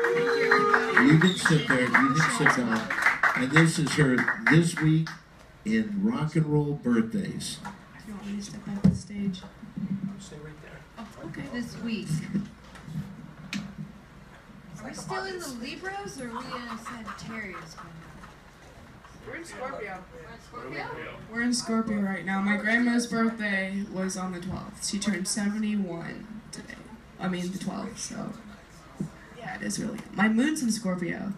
You can sit there. You can sit down. And this is her this week in rock and roll birthdays. Do you want me to step off the stage? Stay right there. Oh, okay. This week. Are we still in the Libras or are we in Sagittarius? We're in Scorpio. Scorpio? We're in Scorpio right now. My grandma's birthday was on the 12th. She turned 71 today. I mean the 12th, so yeah, it is really. My moon's in Scorpio.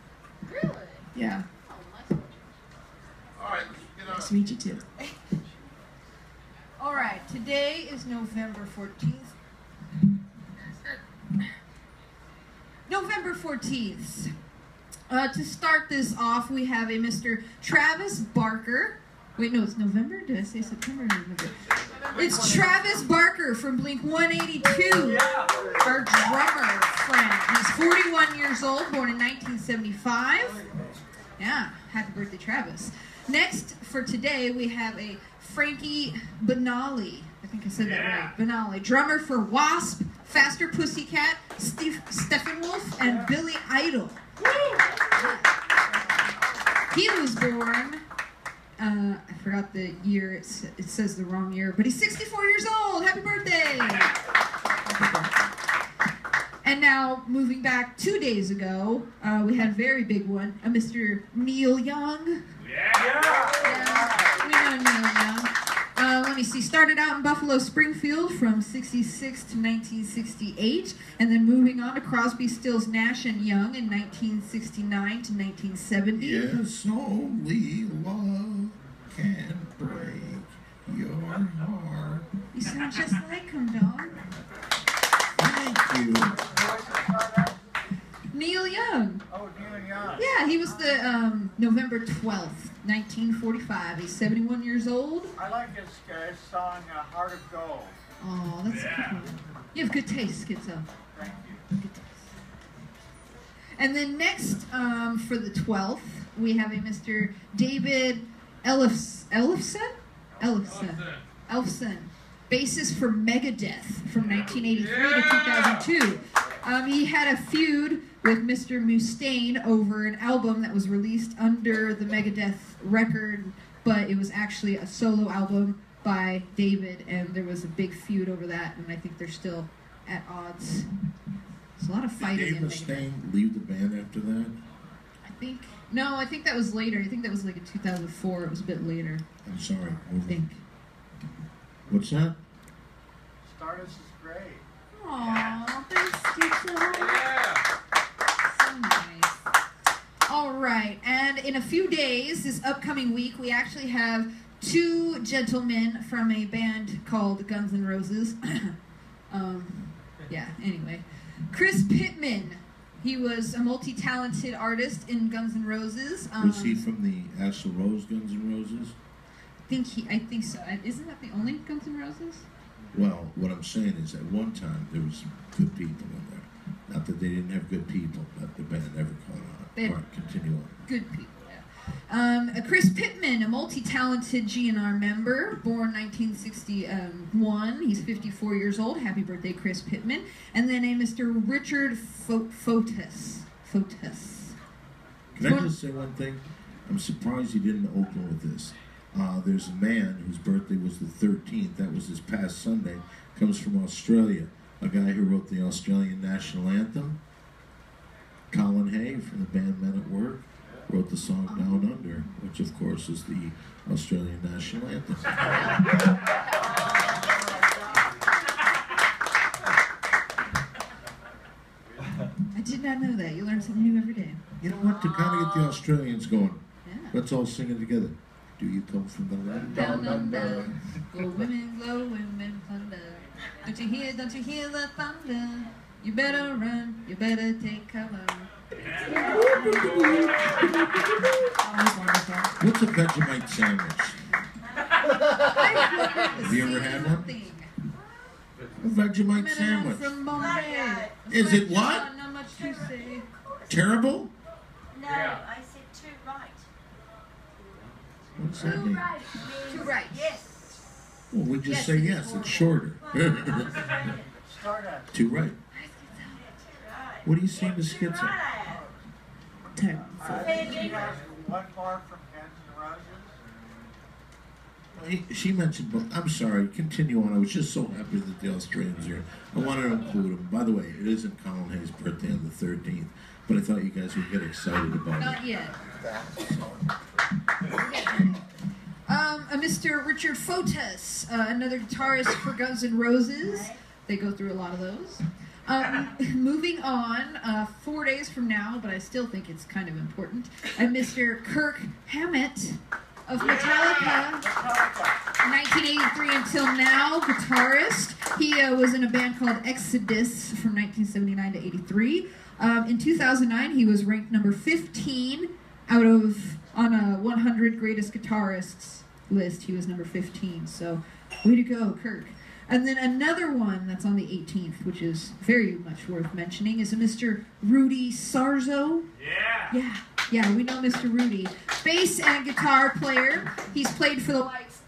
Really? Yeah. Oh, that's All right, get Nice to meet you too. all right, today is November 14th. November 14th. To start this off, we have a Mr. Travis Barker. Wait, no, it's November? Did I say September or November? It's Travis Barker from Blink-182, our drummer friend. He's 41 years old, born in 1975. Yeah, happy birthday, Travis. Next, for today, we have a Frankie Banali. I think I said that right. Banali, drummer for Wasp, Faster Pussycat, Steppenwolf, and Billy Idol. He was born, I forgot the year, it says the wrong year, but he's 64 years old. Happy birthday! And now, moving back 2 days ago, we had a very big one, Mr. Neil Young. Yeah, we know Neil Young. Let me see, started out in Buffalo Springfield from 66 to 1968, and then moving on to Crosby, Stills, Nash and Young in 1969 to 1970. Yes, only love can break your heart. You sound just like him, Don. Thank you. Neil Young. Oh, Neil Young. Yeah, he was the November 12th, 1945. He's 71 years old. I like his song, Heart of Gold. Oh, that's a good one. You have good taste, Schizo. Thank you. Good taste. And then next, for the 12th, we have a Mr. David Ellefson, bassist for Megadeth from 1983 to 2002. He had a feud with Mr. Mustaine over an album that was released under the Megadeth record, but it was actually a solo album by David, and there was a big feud over that, and I think they're still at odds. There's a lot of fighting in Did Megadeth. Mustaine leave the band after that? I think that was later. I think that was like in 2004. It was a bit later, I'm sorry. I think. What's that? Stardust is great. Aww, thanks, Schizo. So nice. All right, and in a few days, this upcoming week, we actually have two gentlemen from a band called Guns N' Roses. Yeah, anyway. Chris Pittman. He was a multi-talented artist in Guns N' Roses. Was he from the Axl Rose Guns N' Roses? I think so. Isn't that the only Guns N' Roses? Well, what I'm saying is at one time there was some good people in there. Not that they didn't have good people, but the band never caught on. All right, continue on. Good people, yeah. Chris Pittman, a multi-talented GNR member, born 1961. He's 54 years old. Happy birthday, Chris Pittman. And then a Mr. Richard Fotis. Can I just say one thing? I'm surprised you didn't open with this. There's a man whose birthday was the 13th. That was this past Sunday. Comes from Australia. A guy who wrote the Australian national anthem. Colin Hay from the band Men at Work wrote the song Down Under, which of course is the Australian national anthem. I did not know that. You learn something new every day. You know what? To kind of get the Australians going, Yeah. let's all sing it together. Do you come from the land Down under, go women plunder. Don't you hear the thunder? You better run, you better take cover. Always wonderful. What's a Vegemite sandwich? Have you ever had one? A Vegemite sandwich. From Bombay. Is it what? Not much to say. Terrible? No, I said too right. What's that mean? Too right. Yes. Well, we just Yes, say it is yes. It's shorter. Stardust. Too right. Yeah, too right. What do you say to skits? Right. 10. Say She again. has one more from Guns N' Roses. She mentioned, but I'm sorry, continue on. I was just so happy that the Australians are here. I wanted to include them. By the way, it isn't Colin Hayes' birthday on the 13th, but I thought you guys would get excited about it. Not yet. Mr. Richard Fotis, another guitarist for Guns N' Roses. They go through a lot of those. Moving on, 4 days from now, but I still think it's kind of important, Mr. Kirk Hammett of Metallica, 1983 until now, guitarist. He was in a band called Exodus from 1979 to 83. In 2009, he was ranked number 15 on a 100 greatest guitarists list. He was number 15, so way to go, Kirk. And then another one that's on the 18th, which is very much worth mentioning, is a Mr. Rudy Sarzo. Yeah, we know Mr. Rudy. Bass and guitar player. He's played for the likes...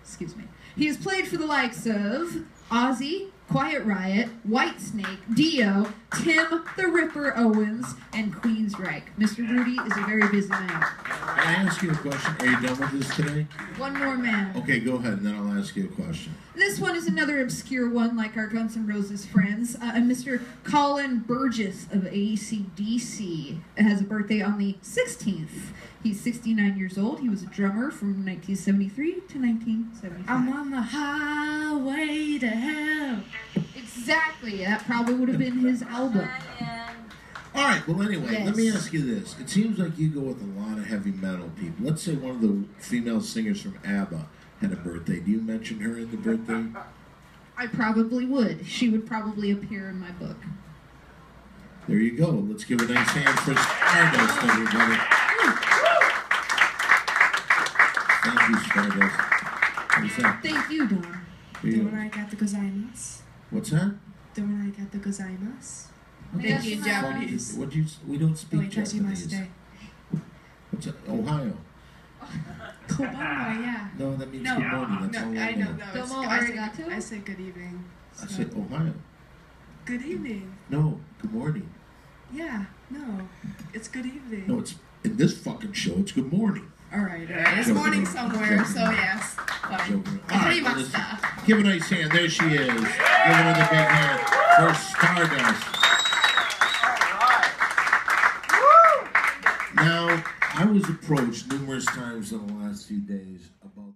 Excuse me. He has played for the likes of Ozzy, Quiet Riot, Whitesnake, Dio, Tim the Ripper Owens, and Queensryche. Mr. Rudy is a very busy man. Can I ask you a question? Are you done with this today? One more man. Okay, go ahead, and then I'll ask you a question. This one is another obscure one, like our Guns N' Roses friends. Mr. Colin Burgess of AC/DC has a birthday on the 16th. He's 69 years old. He was a drummer from 1973 to 1975. I'm on the highway to hell. Exactly. That probably would have been his album. All right, well, anyway, Yes. let me ask you this. It seems like you go with a lot of heavy metal people. Let's say one of the female singers from ABBA had a birthday. Do you mention her in the birthday? I probably would. She would probably appear in my book. There you go. Let's give a nice hand for Stardust, everybody. Thank you, Stardust. What's that? Thank you, Don. Here you go. Arigato gozaimasu. What's that? Arigato gozaimasu. Okay. Thank you, Japanese. We don't speak Japanese. Itashimashite. What's that? Ohio. Konbanwa, yeah. No, that means No, good morning. That's all no, I I know. know. No, it's, Domo I arigato? said, I said good evening. I said Ohio. Good evening. No, good morning. Yeah, no, it's good evening. No, it's in this fucking show. It's good morning. All right. It's Joking. morning somewhere, so yes. Fine. Joking. All right, well, Arimashita. listen, give a nice hand. There she is. Give her the big hand for Stardust. Now, I was approached numerous times in the last few days about